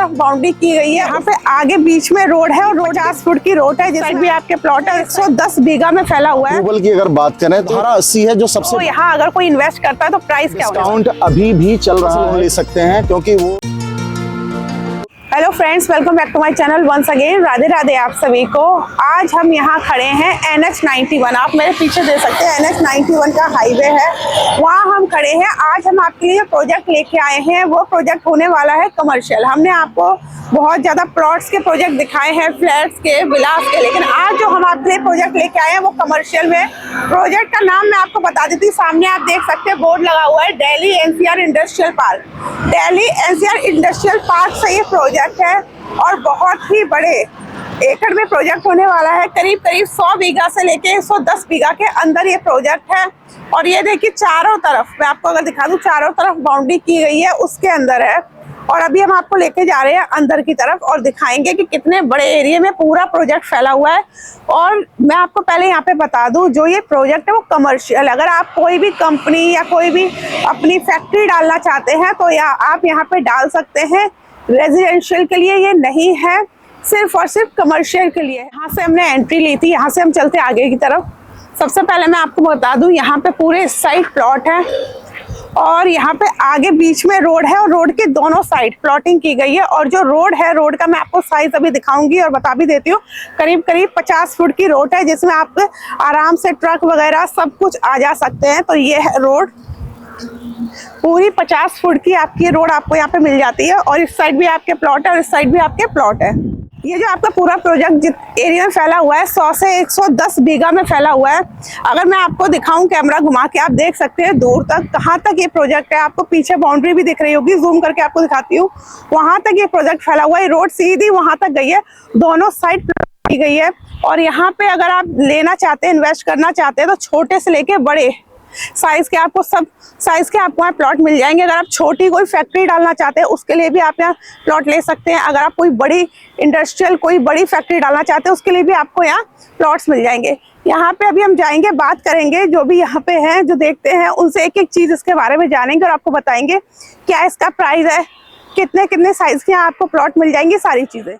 तरफ बाउंड्री की गई है। यहाँ पे आगे बीच में रोड है और रोड 50 फुट की रोड है, जिसमें भी आपके प्लॉट है 110 बीघा में फैला हुआ है। अप्रूवल की अगर बात करें तो 1880 है जो सबसे तो यहाँ अगर कोई इन्वेस्ट करता है तो प्राइस क्या होगा? डिस्काउंट अभी भी चल रहा है, ले सकते हैं क्योंकि वो। Hello friends, welcome back to my channel once again. Radhe Radhe आप सभी को। आज हम यहाँ खड़े हैं NH91, आप मेरे पीछे देख सकते हैं NH91 का हाईवे है, वहाँ हम खड़े हैं। आज हम आपके लिए प्रोजेक्ट लेके आए हैं, वो प्रोजेक्ट होने वाला है कमर्शियल। हमने आपको बहुत ज़्यादा प्लॉट्स के प्रोजेक्ट दिखाए हैं, फ्लैट्स के, विलास के, लेकिन आज जो हम आपके लिए प्रोजेक्ट लेके आए हैं वो कमर्शियल में। प्रोजेक्ट का नाम मैं आपको बता देती हूँ, सामने आप देख सकते हैं बोर्ड लगा हुआ है, Delhi NCR industrial park. Delhi NCR industrial park से ये प्रोजेक्ट है और बहुत ही बड़े एकड़ में प्रोजेक्ट होने वाला है। करीब 100 बीघा से लेके 110 बीघा के अंदर ये प्रोजेक्ट है। और ये देखिए चारों तरफ, मैं आपको अगर दिखा दूं, चारों तरफ बाउंड्री की गई है, उसके अंदर है। और अभी हम आपको लेके जा रहे हैं अंदर की तरफ और दिखाएंगे कि कितने बड़े एरिया में पूरा प्रोजेक्ट फैला हुआ है। और मैं आपको पहले यहाँ पे बता दूं, जो ये प्रोजेक्ट है वो कमर्शियल। अगर आप कोई भी कंपनी या कोई भी अपनी फैक्ट्री डालना चाहते हैं तो आप यहाँ पे डाल सकते हैं। रेजिडेंशियल के लिए ये नहीं है, सिर्फ और सिर्फ कमर्शियल के लिए। यहाँ से हमने एंट्री ली थी, यहाँ से हम चलते आगे की तरफ। सबसे पहले मैं आपको बता दूं, यहाँ पे पूरे इस साइड प्लॉट है और यहाँ पे आगे बीच में रोड है और रोड के दोनों साइड प्लॉटिंग की गई है। और जो रोड है, रोड का मैं आपको साइज अभी दिखाऊंगी और बता भी देती हूँ। करीब 50 फुट की रोड है, जिसमें आप आराम से ट्रक वगैरह सब कुछ आ जा सकते हैं। तो ये है रोड, पूरी 50 फुट की आपकी रोड आपको यहाँ पे मिल जाती है। और इस साइड भी आपके प्लॉट है और इस साइड भी आपके प्लॉट है। ये जो आपका पूरा प्रोजेक्ट जिस एरिया में फैला हुआ है 100 से 110 बीघा में फैला हुआ है। अगर मैं आपको दिखाऊं कैमरा घुमा के, आप देख सकते हैं दूर तक कहाँ तक ये प्रोजेक्ट है। आपको पीछे बाउंड्री भी दिख रही होगी, जूम करके आपको दिखाती हूँ। वहां तक ये प्रोजेक्ट फैला हुआ है, रोड सीधी वहां तक गई है, दोनों साइड की गई है। और यहाँ पे अगर आप लेना चाहते हैं, इन्वेस्ट करना चाहते हैं, तो छोटे से लेके बड़े साइज के आपको सब साइज के आपको यहाँ प्लॉट मिल जाएंगे। अगर आप छोटी कोई फैक्ट्री डालना चाहते हैं उसके लिए भी आप यहाँ प्लॉट ले सकते हैं। अगर आप कोई बड़ी इंडस्ट्रियल कोई बड़ी फैक्ट्री डालना चाहते हैं उसके लिए भी आपको यहाँ प्लॉट्स मिल जाएंगे। यहाँ पे अभी हम जाएंगे, बात करेंगे, जो भी यहाँ पे हैं जो देखते हैं उनसे एक एक चीज इसके बारे में जानेंगे और आपको बताएंगे क्या इसका प्राइस है, कितने कितने साइज के यहाँ आपको प्लॉट मिल जाएंगे, सारी चीजें।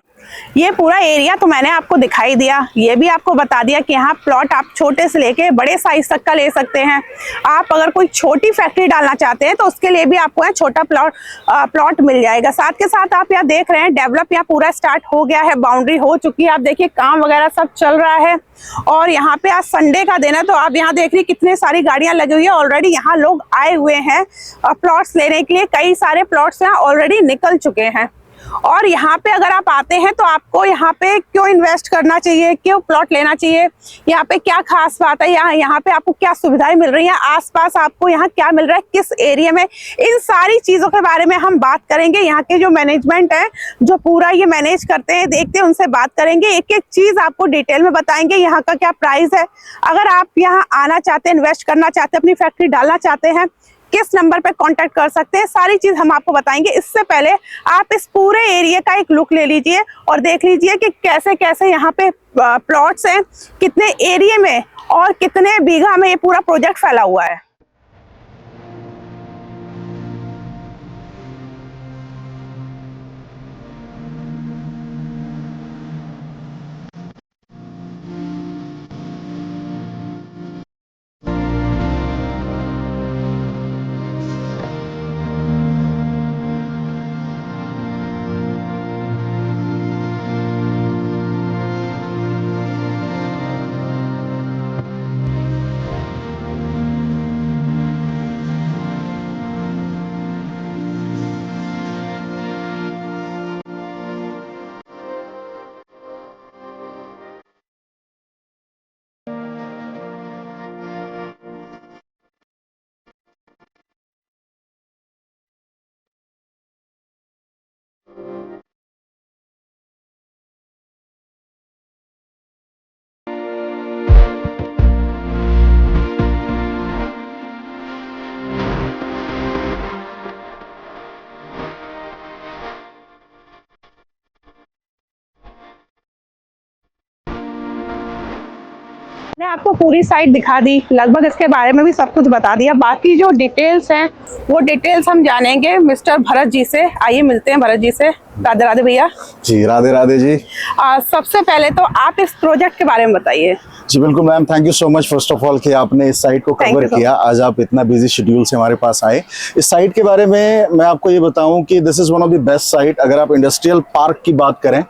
ये पूरा एरिया तो मैंने आपको दिखाई दिया, ये भी आपको बता दिया कि यहाँ प्लॉट आप छोटे से लेके बड़े साइज तक का ले सकते हैं। आप अगर कोई छोटी फैक्ट्री डालना चाहते हैं तो उसके लिए भी आपको यहाँ छोटा प्लॉट मिल जाएगा। साथ के साथ आप यहाँ देख रहे हैं डेवलप यहाँ पूरा स्टार्ट हो गया है, बाउंड्री हो चुकी है। आप देखिए काम वगैरह सब चल रहा है। और यहाँ पे आज संडे का दिन है, तो आप यहाँ देख रही कितने सारी गाड़ियां लगी हुई है। ऑलरेडी यहाँ लोग आए हुए हैं प्लॉट्स लेने के लिए, कई सारे प्लॉट्स यहाँ ऑलरेडी निकल चुके हैं। और यहाँ पे अगर आप आते हैं तो आपको यहाँ पे क्यों इन्वेस्ट करना चाहिए, क्यों प्लॉट लेना चाहिए, यहाँ पे क्या खास बात है, यहाँ पे आपको क्या सुविधाएं मिल रही हैं, आसपास आपको यहाँ क्या मिल रहा है, किस एरिया में, इन सारी चीजों के बारे में हम बात करेंगे। यहाँ के जो मैनेजमेंट है, जो पूरा ये मैनेज करते हैं, देखते हैं, उनसे बात करेंगे, एक एक चीज आपको डिटेल में बताएंगे। यहाँ का क्या प्राइस है, अगर आप यहाँ आना चाहते हैं, इन्वेस्ट करना चाहते हैं, अपनी फैक्ट्री डालना चाहते हैं, किस नंबर पे कांटेक्ट कर सकते हैं, सारी चीज हम आपको बताएंगे। इससे पहले आप इस पूरे एरिया का एक लुक ले लीजिए और देख लीजिए कि कैसे कैसे यहाँ पे प्लॉट्स हैं, कितने एरिया में और कितने बीघा में ये पूरा प्रोजेक्ट फैला हुआ है। मैंने आपको पूरी साइट दिखा दी, लगभग इसके बारे में भी सब कुछ बता दिया। बाकी जो डिटेल्स हैं वो डिटेल्स हम जानेंगे मिस्टर भरत जी से। आइए मिलते हैं भरत जी से। राधे राधे भैया। जी राधे राधे जी। सबसे पहले तो आप इस प्रोजेक्ट के बारे में बताइए। जी बिल्कुल ma'am, thank you so much first of all कि आपने इस साइट को कवर किया। आज आप इतना बिजी शेड्यूल से हमारे पास आए। इस साइट के बारे में मैं आपको ये बताऊं कि this is one of the best site. अगर आप इंडस्ट्रियल पार्क की बात करें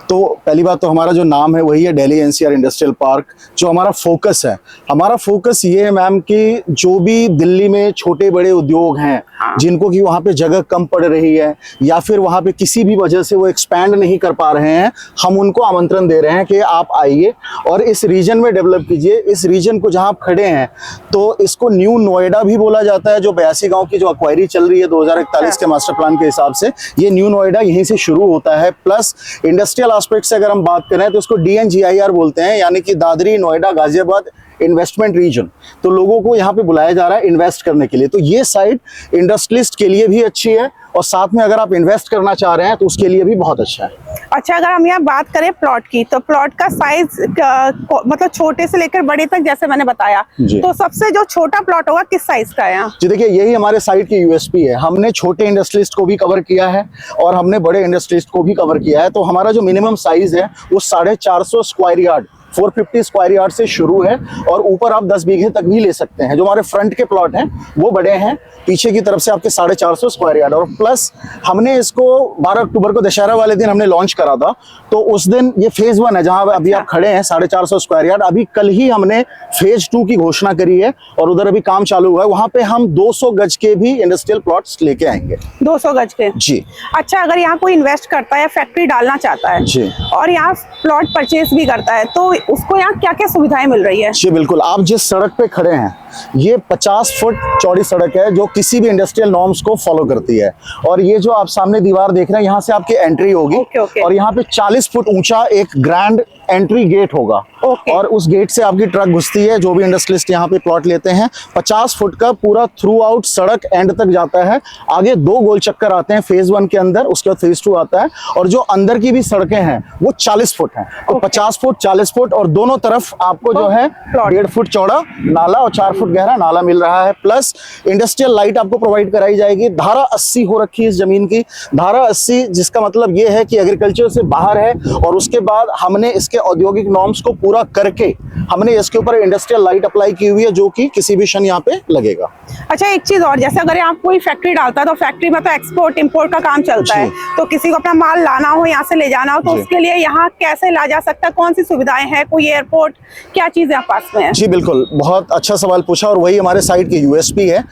तो पहली बात तो हमारा जो नाम है वही है दिल्ली एनसीआर इंडस्ट्रियल पार्क। जो हमारा फोकस है, हमारा फोकस ये है मैम कि जो भी दिल्ली में छोटे बड़े उद्योग हैं जिनको कि वहाँ पे जगह कम पड़ रही है या फिर वहाँ पे किसी भी वजह से वो एक्सपैंड नहीं कर पा रहे हैं, हम उनको आमंत्रण दे रहे हैं कि आप आइए और इस रीजन में डेवलप कीजिए। इस रीजन को जहाँ आप खड़े हैं तो इसको न्यू नोएडा भी बोला जाता है। जो 82 गांव की जो एक्वायरी चल रही है 2041 के मास्टर प्लान के हिसाब से, ये न्यू नोएडा यहीं से शुरू होता है। प्लस इंडस्ट्रियल एस्पेक्ट से अगर हम बात करें तो इसको DNGIR बोलते हैं, यानी कि दादरी नोएडा गाजियाबाद इन्वेस्टमेंट रीजन। तो लोगों को यहाँ पे बुलाया जा रहा है इन्वेस्ट करने के लिए। तो ये साइट इंडस्ट्रियलिस्ट के लिए भी अच्छी है और साथ में अगर आप इन्वेस्ट करना चाह रहे हैं तो उसके लिए भी बहुत अच्छा है। अच्छा, अगर हम यहाँ बात करें प्लॉट की तो प्लॉट का साइज मतलब छोटे से लेकर बड़े तक जैसे मैंने बताया, तो सबसे जो छोटा प्लॉट होगा किस साइज का है यहाँ? जी देखिए, यही हमारे साइट की USP है। हमने छोटे इंडस्ट्रियलिस्ट को भी कवर किया है और हमने बड़े इंडस्ट्रियलिस्ट को भी कवर किया है। तो हमारा जो मिनिमम साइज है वो 450 स्क्वायर यार्ड 450 स्क्वायर यार्ड से शुरू है और ऊपर आप 10 बीघे तक भी ले सकते हैं। जो हमारे फ्रंट के प्लॉट हैं वो बड़े हैं, पीछे की तरफ से आपके 450 स्क्वायर यार्ड। और प्लस हमने इसको 12 अक्टूबर को दशहरा वाले दिन हमने लॉन्च करा था। तो उस दिन ये फेज 1 है जहां अभी आप खड़े हैं 450 स्क्वायर यार्ड। अभी कल ही हमने फेज 2 की घोषणा करी है और उधर अभी काम चालू हुआ है। वहां पे हम 200 गज के भी इंडस्ट्रियल प्लॉट्स लेके आएंगे। 200 गज के? जी। अच्छा, अगर यहाँ कोई इन्वेस्ट करता है या फैक्ट्री डालना चाहता है जी और यहाँ प्लॉट परचेज भी करता है तो उसको यहाँ क्या क्या सुविधाएं मिल रही है? जी बिल्कुल, आप जिस सड़क पे खड़े हैं ये 50 फुट चौड़ी सड़क है जो किसी भी इंडस्ट्रियल नॉर्म्स को फॉलो करती है। और ये जो आप सामने दीवार देख रहे हैं यहाँ से आपकी एंट्री होगी। और यहाँ पे 40 फुट ऊंचा एक ग्रैंड एंट्री गेट होगा। और उस गेट से आपकी ट्रक घुसती है। जो भी इंडस्ट्रियलिस्ट यहाँ पे प्लॉट लेते हैं 50 फुट का पूरा थ्रू आउट सड़क एंड तक जाता है। आगे 2 गोल चक्कर आते हैं फेज 1 के अंदर, उसके बाद फेज 2 आता है। और जो अंदर की भी सड़कें हैं वो 40 फुट हैं। तो 50 फुट 40 फुट और दोनों तरफ आपको जो है 1.5 फुट चौड़ा नाला और 4 फुट गहरा नाला मिल रहा है। प्लस इंडस्ट्रियल लाइट आपको प्रोवाइड कराई जाएगी। धारा 80 हो रखी है इस जमीन की। धारा 80 जिसका मतलब ये है कि एग्रीकल्चर से बाहर है और उसके बाद हमने इसके औद्योगिक नॉर्म्स को पूरा करके हमने इसके ऊपर इंडस्ट्रियल लाइट अप्लाई की हुई है जो कि किसी भी क्षण यहाँ पे लगेगा। अच्छा, एक चीज और, जैसे अगर यहाँ कोई फैक्ट्री डालता है तो फैक्ट्री में तो एक्सपोर्ट इंपोर्ट का काम चलता है, तो किसी को अपना माल लाना हो यहाँ से ले जाना हो तो उसके लिए यहाँ कैसे ला जा सकता है? कौन सी सुविधाएं हैं? कोई एयरपोर्ट, क्या चीज यहाँ पास में है? जी बिल्कुल, बहुत अच्छा सवाल पूछा और वही हमारे साइट की USP है।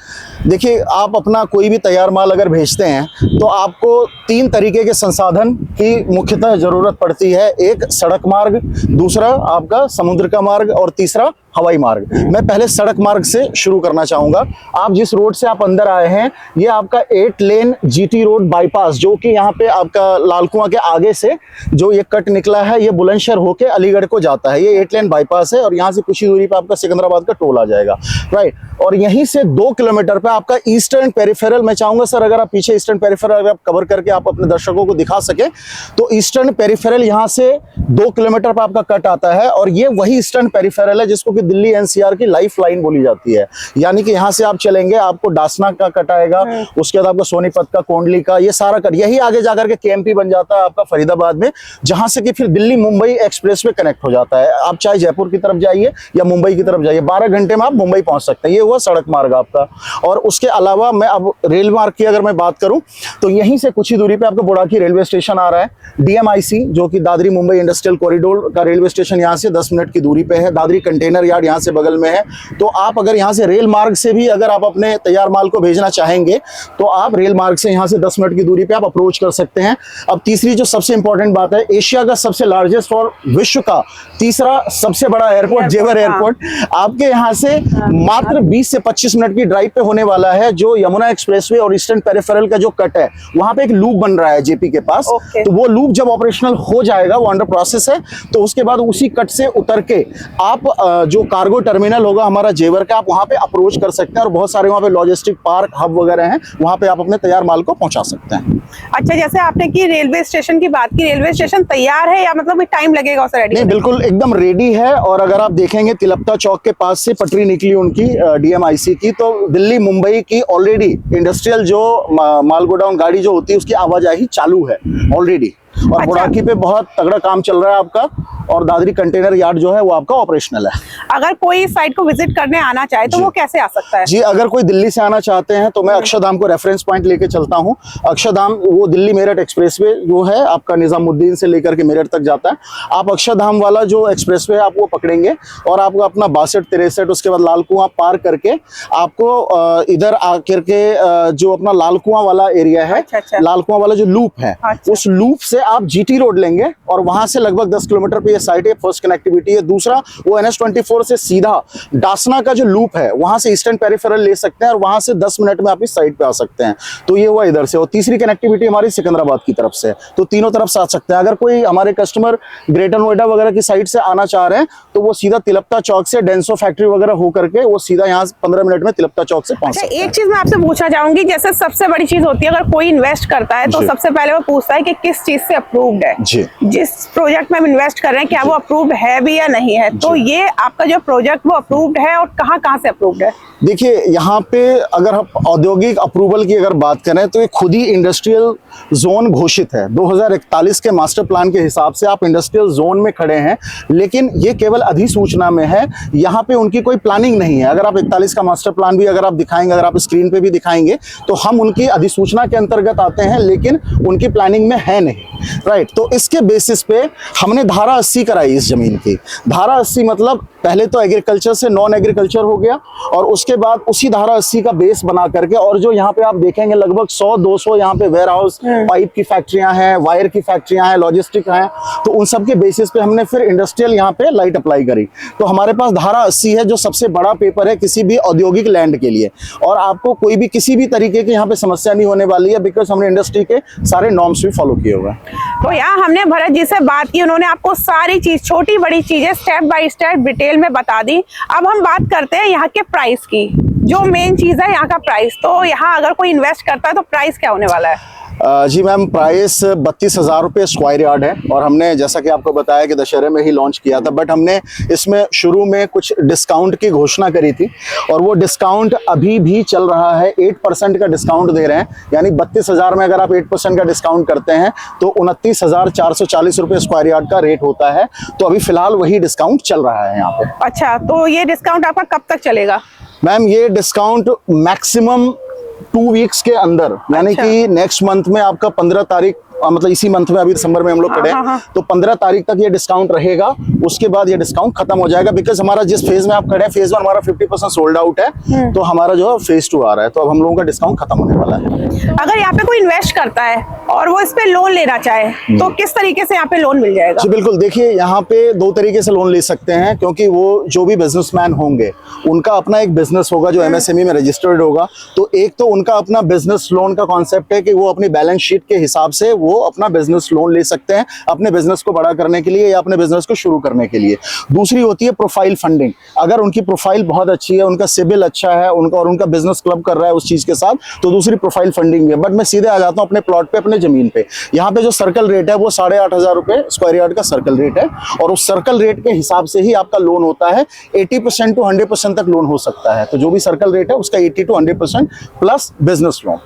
देखिए, आप अपना कोई भी तैयार माल अगर भेजते हैं तो आपको 3 तरीके के संसाधन की मुख्यतः जरूरत पड़ती है। एक सड़क मार्ग, दूसरा आपका समुद्र का मार्ग और तीसरा हवाई मार्ग। मैं पहले सड़क मार्ग से शुरू करना चाहूंगा। आप जिस रोड से आप अंदर आए हैं ये आपका 8 लेन GT रोड बाईपास, जो कि यहाँ पे आपका लाल कुआं के आगे से जो ये कट निकला है ये बुलंदशहर होके अलीगढ़ को जाता है। ये 8 लेन बाईपास है और यहाँ से कुछ ही दूरी पे आपका सिकंदराबाद का टोल आ जाएगा, राइट। और यहीं से 2 किलोमीटर पे आपका ईस्टर्न पेरिफेरल, मैं चाहूंगा सर अगर आप पीछे ईस्टर्न पेरिफेरल अगर आप कवर करके आप अपने दर्शकों को दिखा सके तो ईस्टर्न पेरिफेरल यहाँ से 2 किलोमीटर पे आपका कट आता है। और ये वही ईस्टर्न पेरिफेरल है जिसको कि दिल्ली NCR की लाइफ लाइन बोली जाती है। यानी कि यहाँ से आप चलेंगे आपको डासना का कट आएगा, उसके बाद आपका सोनीपत का, कोंडली का, ये सारा कट यही आगे जाकर के KMP बन जाता है आपका फरीदाबाद में, जहां से कि फिर दिल्ली मुंबई एक्सप्रेस में कनेक्ट हो जाता है। आप चाहे जयपुर की तरफ जाइए या मुंबई की तरफ जाइए, 12 घंटे में आप मुंबई पहुंच सकते हैं। ये हुआ सड़क मार्ग आपका। और उसके अलावा मैं अब रेल मार्ग की अगर मैं बात करूं तो यहीं से कुछ ही दूरी पे आपको बुड़ाकी रेलवे स्टेशन आ रहा है। DMIC जो कि दादरी मुंबई इंडस्ट्रियल कॉरिडोर का रेलवे स्टेशन यहाँ से 10 मिनट की दूरी पे है। दादरी कंटेनर यार्ड यहाँ से बगल में है। तो आप अगर यहाँ से रेल मार्ग से भी अगर आप अपने तैयार माल को भेजना चाहेंगे तो आप रेल मार्ग से यहाँ से 10 मिनट की दूरी पे आप अप्रोच कर सकते हैं। अब तीसरी जो सबसे इंपॉर्टेंट बात है, एशिया का सबसे लार्जेस्ट और विश्व का तीसरा सबसे बड़ा एयरपोर्ट जेवर एयरपोर्ट आपके यहाँ से मात्र 20 से 25 मिनट की ड्राइव पे होने वाला है। जो यमुना एक्सप्रेसवे और ईस्टर्न पेरिफेरल का जो कट है वहां पे एक लूप बन रहा है JP के पास। तो वो लूप जब ऑपरेशनल हो जाएगा, वो अंडर प्रोसेस है, तो उसके बाद उसी कट से उतर के आप जो जो कार्गो टर्मिनल होगा हमारा जेवर का, आप वहाँ पे अप्रोच कर सकते हैं और बहुत सारे वहाँ पे लॉजिस्टिक पार्क हब वगैरह हैं, वहाँ पे आप अपने तैयार माल को पहुँचा सकते हैं। अच्छा, जैसे आपने की रेलवे स्टेशन की बात की, रेलवे स्टेशन तैयार है या मतलब टाइम लगेगा उसे रेडी? नहीं, बिल्कुल एकदम रेडी है। और अगर आप देखेंगे तिलप्ता चौक के पास से पटरी निकली उनकी DMIC की, तो दिल्ली मुंबई की ऑलरेडी इंडस्ट्रियल जो माल गोडाउन गाड़ी जो होती है उसकी आवाजाही चालू है ऑलरेडी। और बुराकी पे बहुत तगड़ा काम चल रहा है आपका, और दादरी कंटेनर यार्ड जो है वो आपका ऑपरेशनल है। अगर कोई साइट को विजिट करने आना चाहे तो वो कैसे आ सकता है? जी, अगर कोई दिल्ली से आना चाहते हैं तो मैं अक्षरधाम को रेफरेंस पॉइंट लेके चलता हूँ। अक्षरधाम वो दिल्ली मेरठ एक्सप्रेसवे जो है आपका निजामुद्दीन से लेकर के मेरठ तक जाता है। आप अक्षरधाम वाला जो एक्सप्रेसवे है आप वो पकड़ेंगे और आपको अपना 62-63 उसके बाद लाल कुआं पार करके आपको इधर आकर के जो अपना लाल कुआं वाला एरिया है, लाल कुआं वाला जो लूप है, उस लूप से आप GT रोड लेंगे और वहां से लगभग 10 किलोमीटर पे ये साइट है। फर्स्ट कनेक्टिविटी है। दूसरा वो NH24 से सीधा डासना का जो लूप है वहां से ईस्टर्न पेरिफेरल ले सकते हैं और वहां से 10 मिनट में आप इस साइट पे आ सकते हैं। तो ये हुआ इधर से। और तीसरी कनेक्टिविटी हमारी सिकंदराबाद की तरफ से, तो तीनों तरफ से आ सकते हैं। अगर कोई हमारे कस्टमर ग्रेटर नोएडा वगैरह की साइड से आना चाह रहे हैं तो वो सीधा तिलप्ता चौक से डेंसो फैक्ट्री वगैरह होकर के वो सीधा यहाँ 15 मिनट में तिलप्ता चौक से पहुंच सकते हैं। एक चीज मैं आपसे पूछना चाहूंगी, जैसे सबसे बड़ी चीज होती है अगर कोई इन्वेस्ट करता है तो सबसे पहले वो पूछता है कि किस चीज से अप्रूव्ड है, जिस प्रोजेक्ट में हम इन्वेस्ट कर रहे हैं क्या वो अप्रूव्ड है भी या नहीं है। तो ये आपका जो प्रोजेक्ट वो अप्रूव्ड है और कहाँ से अप्रूव्ड है? देखिए, यहाँ पे अगर हम औद्योगिक अप्रूवल की अगर बात करें तो ये खुद ही इंडस्ट्रियल जोन घोषित है। 2041 के मास्टर प्लान के हिसाब से आप इंडस्ट्रियल जोन में खड़े हैं, लेकिन ये केवल अधिसूचना में है। यहाँ पे उनकी कोई प्लानिंग नहीं है। अगर आप 41 का मास्टर प्लान भी अगर आप दिखाएंगे, अगर आप स्क्रीन पे भी दिखाएंगे तो हम उनकी अधिसूचना के अंतर्गत आते हैं, लेकिन उनकी प्लानिंग में है नहीं। राइट, तो इसके बेसिस पे हमने धारा 80 कराई इस जमीन की। धारा 80 मतलब पहले तो एग्रीकल्चर से नॉन एग्रीकल्चर हो गया और उसके बाद उसी धारा 80 का बेस बना करके, और जो यहाँ पे आप देखेंगे लगभग 100-200 यहाँ पे वेयर हाउस, पाइप की फैक्ट्रियां हैं, वायर की फैक्ट्रियां हैं, लॉजिस्टिक हैं, तो उन सब के बेसिस पे हमने फिर इंडस्ट्रियल यहाँ पे लाइट अप्लाई करी। तो हमारे पास धारा 80 है जो सबसे बड़ा पेपर है किसी भी औद्योगिक लैंड के लिए, और आपको कोई भी किसी भी तरीके की यहाँ पे समस्या नहीं होने वाली है, बिकॉज हमने इंडस्ट्री के सारे नॉर्म्स भी फॉलो किए हुए हैं। तो यहाँ हमने भरत जी से बात की, उन्होंने आपको सारी चीज छोटी बड़ी चीजें स्टेप बाय स्टेप डिटेल में बता दी। अब हम बात करते हैं यहाँ के प्राइस की, जो मेन चीज है यहाँ का प्राइस। तो यहाँ अगर कोई इन्वेस्ट करता है तो प्राइस क्या होने वाला है? जी मैम, प्राइस 32,000 रुपये स्क्वायर यार्ड है, और हमने जैसा कि आपको बताया कि दशहरे में ही लॉन्च किया था, बट हमने इसमें शुरू में कुछ डिस्काउंट की घोषणा करी थी और वो डिस्काउंट अभी भी चल रहा है। 8% का डिस्काउंट दे रहे हैं, यानी 32,000 में अगर आप 8% का डिस्काउंट करते हैं तो 29,440 रुपये स्क्वायर यार्ड का रेट होता है। तो अभी फिलहाल वही डिस्काउंट चल रहा है यहाँ पे। अच्छा, तो ये डिस्काउंट आपका कब तक चलेगा? मैम, ये डिस्काउंट मैक्सिमम 2 वीक्स के अंदर, यानी कि नेक्स्ट मंथ में आपका 15 तारीख, मतलब इसी मंथ में, अभी दिसंबर में हम लोग खड़े हैं, तो 15 तारीख तक ये डिस्काउंट रहेगा। उसके बाद ये डिस्काउंट खत्म हो जाएगा, बिकॉज हमारा जिस फेज में आप खड़े हैं, फेज 1 हमारा 50% सोल्ड आउट है, तो हमारा जो है फेज 2 आ रहा है, तो अब हम लोगों का डिस्काउंट खत्म होने वाला है। अगर यहाँ पे कोई इन्वेस्ट करता है और वो इस पे लोन लेना चाहे तो किस तरीके से यहाँ पे लोन मिल जाएगा? जी बिल्कुल, देखिए यहाँ पे 2 तरीके से लोन ले सकते हैं, क्योंकि वो जो भी बिजनेसमैन होंगे उनका अपना एक बिजनेस होगा जो MSME में रजिस्टर्ड होगा। तो एक तो उनका अपना बिजनेस लोन का कॉन्सेप्ट है कि वो अपनी बैलेंस शीट के हिसाब से वो अपना बिजनेस लोन ले सकते हैं अपने बिजनेस को बड़ा करने के लिए या अपने बिजनेस को शुरू करने के लिए। दूसरी होती है प्रोफाइल फंडिंग। अगर उनकी प्रोफाइल बहुत अच्छी है, उनका सिबिल अच्छा है, उनका बिजनेस क्लब कर रहा है उस चीज के साथ, तो दूसरी प्रोफाइल फंडिंग भी है। बट मैं सीधे आ जाता हूँ अपने प्लॉट पे, अपने जमीन पे। यहाँ पे जो सर्कल रेट है वो 8,500 रुपए स्क्वायर यार्ड का सर्कल रेट है, और उस सर्कल रेट के हिसाब से ही आपका लोन होता है। 80% to 100% तक लोन हो सकता है। तो जो भी सर्कल रेट है उसका 80 to 100% प्लस बिजनेस लोन।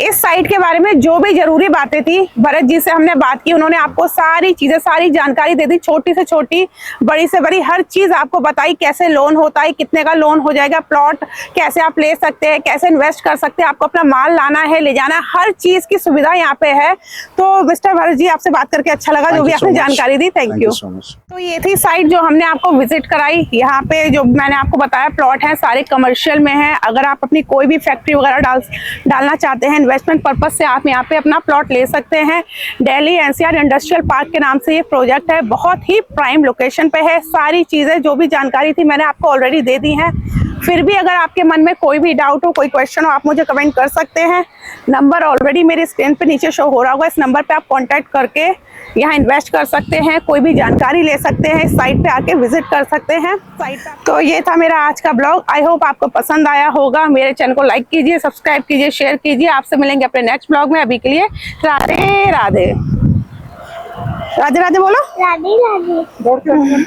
इस साइट के बारे में जो भी जरूरी बातें थी भरत जी से हमने बात की, उन्होंने आपको सारी चीजें, सारी जानकारी दे दी, छोटी से छोटी, बड़ी से बड़ी, हर चीज आपको बताई। कैसे लोन होता है, कितने का लोन हो जाएगा, प्लॉट कैसे आप ले सकते हैं, कैसे इन्वेस्ट कर सकते हैं, आपको अपना माल लाना है, ले जाना है, हर चीज की सुविधा यहाँ पे है। तो मिस्टर भरत जी, आपसे बात करके अच्छा लगा, जो भी आपने जानकारी दी, थैंक यू। तो ये थी साइट जो हमने आपको विजिट कराई। यहाँ पे जो मैंने आपको बताया प्लॉट है सारे कमर्शियल में है। अगर आप अपनी कोई भी फैक्ट्री वगैरह डालना चाहते हैं इन्वेस्टमेंट पर्पज से, आप यहाँ पे अपना प्लॉट ले सकते हैं। दिल्ली NCR इंडस्ट्रियल पार्क के नाम से ये प्रोजेक्ट है, बहुत ही प्राइम लोकेशन पे है। सारी चीजें जो भी जानकारी थी मैंने आपको ऑलरेडी दे दी हैं। फिर भी अगर आपके मन में कोई भी डाउट हो, कोई क्वेश्चन हो, आप मुझे कमेंट कर सकते हैं। नंबर ऑलरेडी मेरे स्क्रीन पे नीचे शो हो रहा होगा, इस नंबर पे आप कांटेक्ट करके यहाँ इन्वेस्ट कर सकते हैं, कोई भी जानकारी ले सकते हैं, इस साइट पे आके विजिट कर सकते हैं। तो ये था मेरा आज का ब्लॉग। आई होप आपको पसंद आया होगा। मेरे चैनल को लाइक कीजिए, सब्सक्राइब कीजिए, शेयर कीजिए। आपसे मिलेंगे अपने नेक्स्ट ब्लॉग में। अभी के लिए राधे राधे। राधे राधे बोलो। राधे राधे।